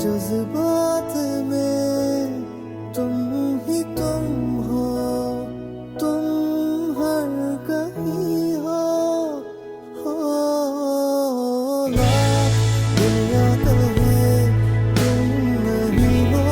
जज्बात में तुम ही तुम हो, तुम हर कहीं हो लाख दुनिया कहे तुम नहीं हो,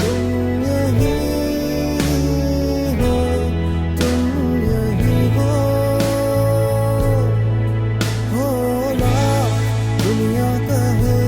तुम यही हो, तुम यही हो लाख दुनिया कहे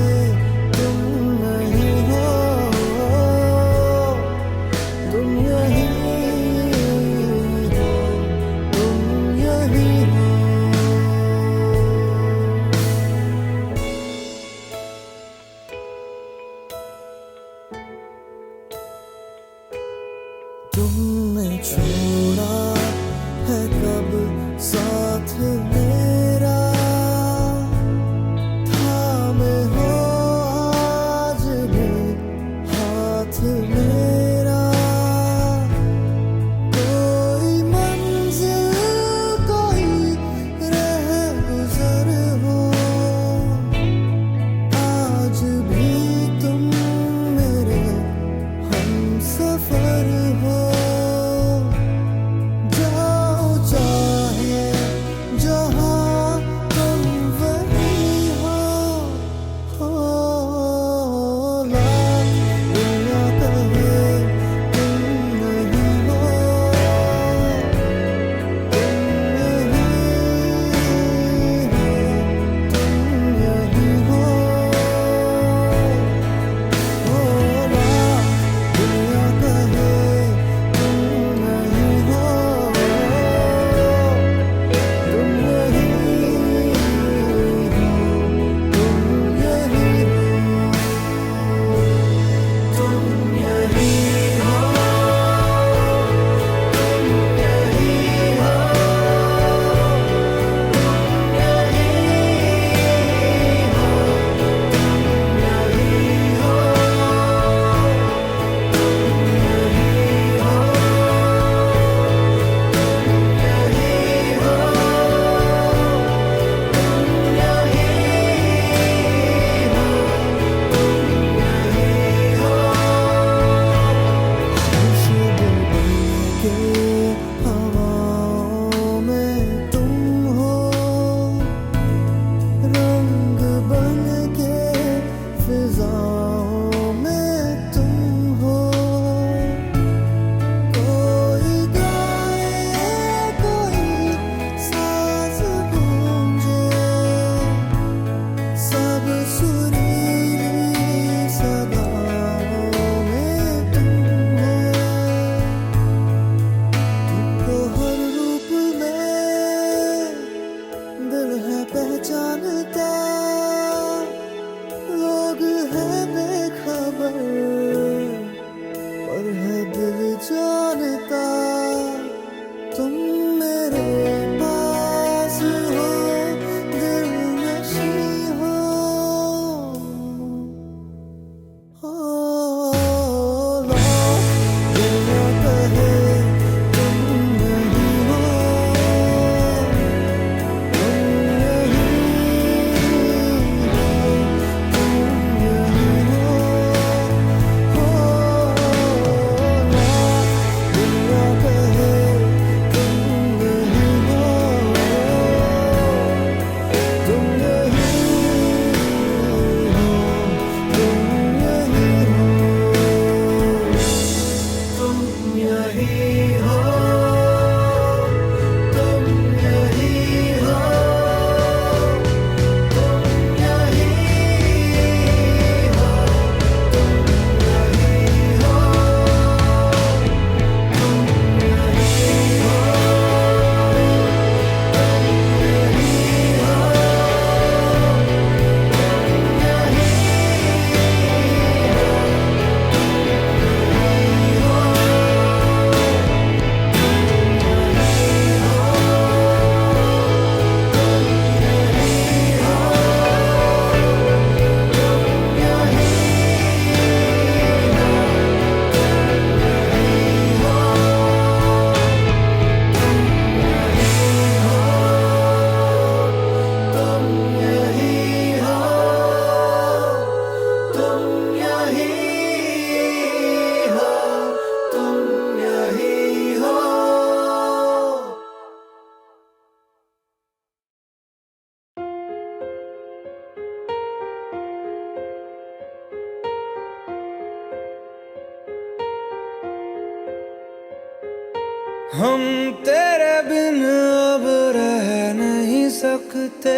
हम तेरे बिन अब रह नहीं सकते,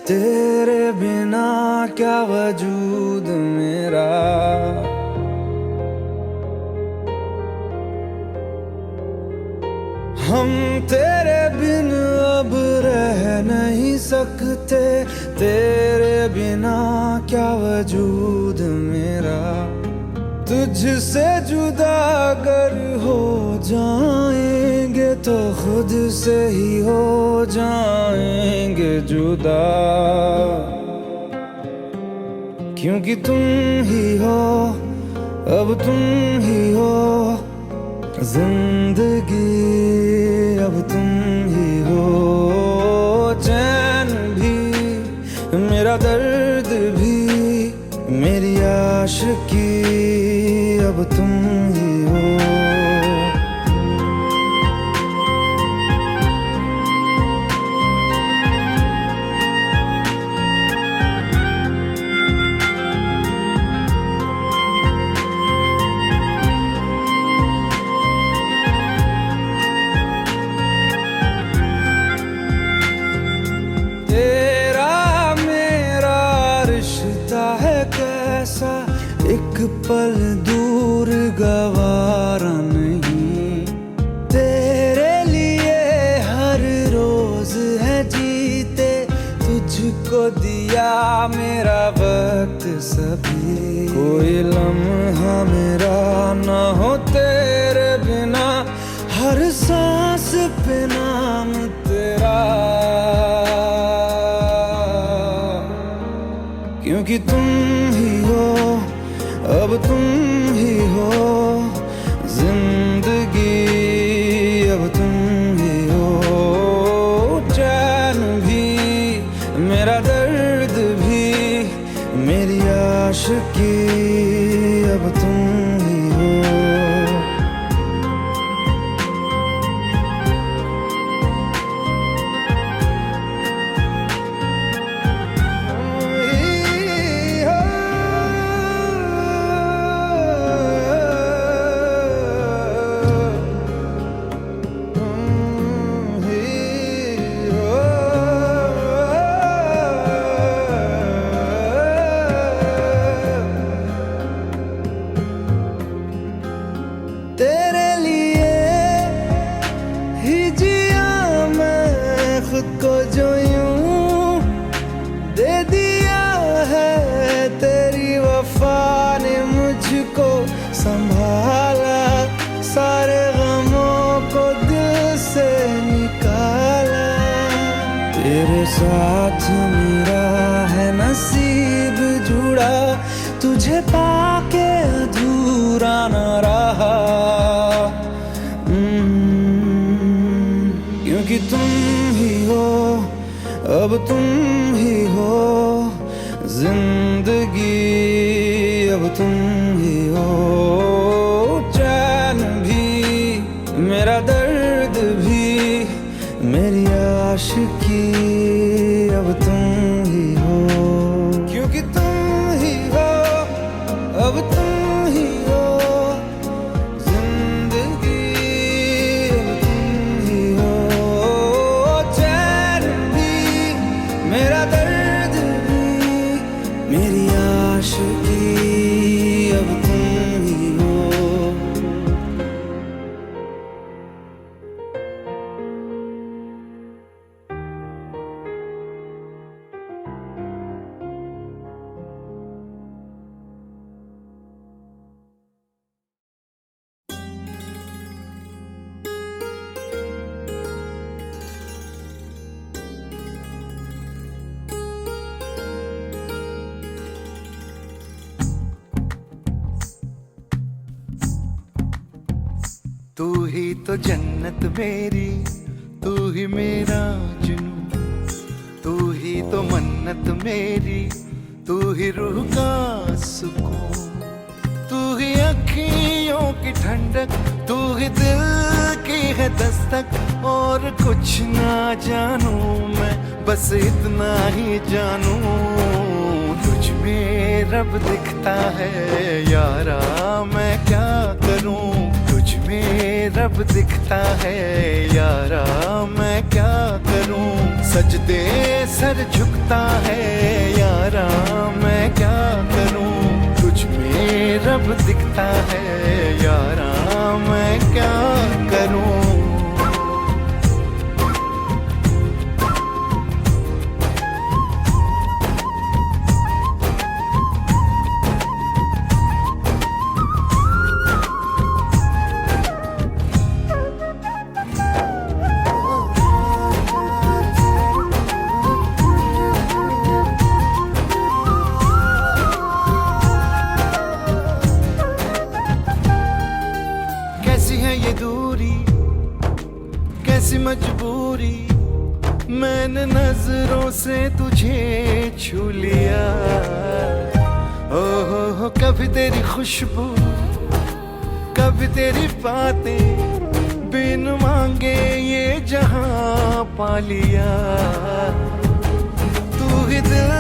तेरे बिना क्या वजूद मेरा। हम तेरे बिन अब रह नहीं सकते, तेरे बिना क्या वजूद मेरा। तुझसे जुदा अगर हो जाएंगे तो खुद से ही हो जाएंगे जुदा, क्योंकि तुम ही हो, अब तुम ही हो जिंदगी, अब तुम ही हो। चैन भी मेरा दर्द भी मेरी आशिकी, अब तुम ही हो। तेरा मेरा रिश्ता है कैसा, एक पल दूर गवारा नहीं। तेरे लिए हर रोज है जीते, तुझको दिया मेरा वक्त सभी। कोई लम्हा मेरा ना हो तेरे बिना, हर सांस पे नाम तेरा, क्योंकि तुम ही हो, अब तुम ही हो जिंदगी, अब तुम ही हो। चैन भी मेरा दर्द भी मेरी आशिकी, अब तुम ही हो। तेरे लिए ही जिया मैं खुद को, जो यूं दे दिया है तेरी वफा ने मुझको संभाला। सारे गमों को दिल से निकाला, तेरे साथ मेरा है नसीब जुड़ा, तुझे पाके अधूरा न रहा। क्योंकि तुम ही हो, अब तुम ही हो जिंदगी, अब तुम ही हो। चैन भी मेरा दर्द भी मेरी आशिकी, अब तुम ही हो, क्योंकि तुम ही हो, अब तुम ही हो जिंदगी, अब तुम ही हो। चैन भी मेरा दर्द भी मेरी आशिकी, अब तुम ही हो। तू ही तो जन्नत मेरी, तू ही मेरा जुनून, तू ही तो मन्नत मेरी, तू ही रूह का सुकून, तू ही अखियों की ठंडक, तू ही दिल की है दस्तक। और कुछ ना जानू मैं, बस इतना ही जानू, तुझ में रब दिखता है यारा, मैं क्या करूं। तुझ में रब दिखता है यारा, मैं क्या करूं। सजदे सर झुकता है यारा, मैं क्या करूं। तुझ में रब दिखता है यारा, मैं क्या करूं। कैसी है ये दूरी, कैसी मजबूरी, मैंने नजरों से तुझे छू लिया। ओहो कभी तेरी खुशबू, कभी तेरी बातें, बिन मांगे ये जहां पा लिया। तू ही दिल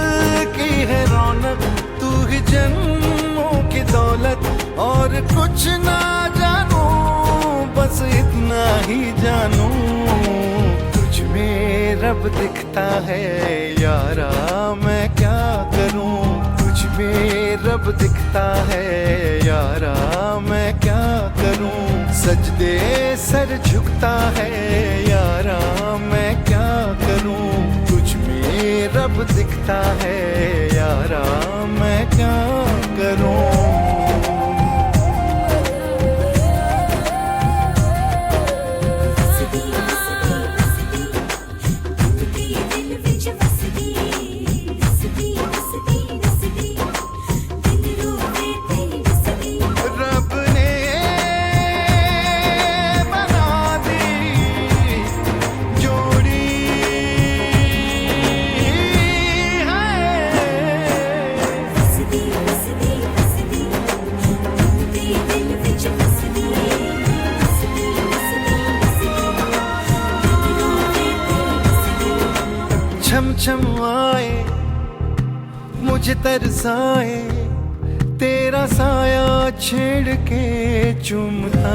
की है रौनक, तू ही जन्मों की दौलत, और कुछ ना जानू बस इतना ही जानू। तुझ में रब दिखता है यारा, मैं क्या करूं। तुझ में रब दिखता है यारा, मैं क्या करूं। सजदे सर झुकता है यारा, मैं क्या करूं। तुझ में रब दिखता है यारा, मैं क्या करूं। छम छम आए मुझे तरसाए, तेरा साया छेड़ के चूमता।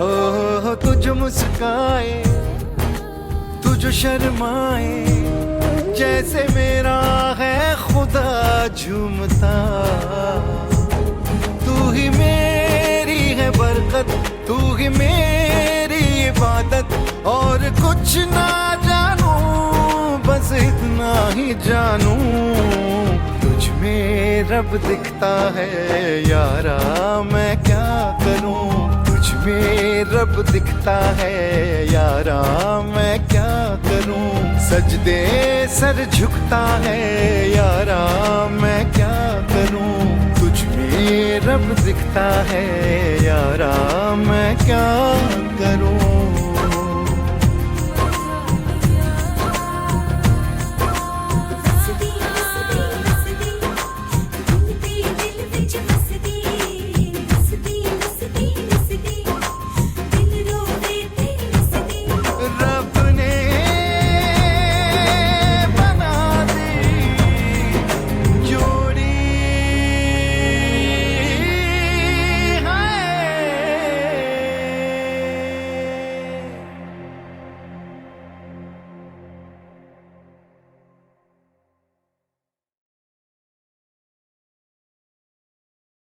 ओह तू जो मुस्काए, तू जो शर्माए, जैसे मेरा है खुदा झूमता। तू ही मेरी है बरकत, तू ही मेरी इबादत, और कुछ ना जानू बस इतना ही जानू। तुझ में रब दिखता है यारा, मैं क्या करूं। तुझ में रब दिखता है यारा, मैं क्या करूं। सजदे सर झुकता है यारा, मैं क्या करूं। तुझ में रब दिखता है यारा, मैं क्या करूं।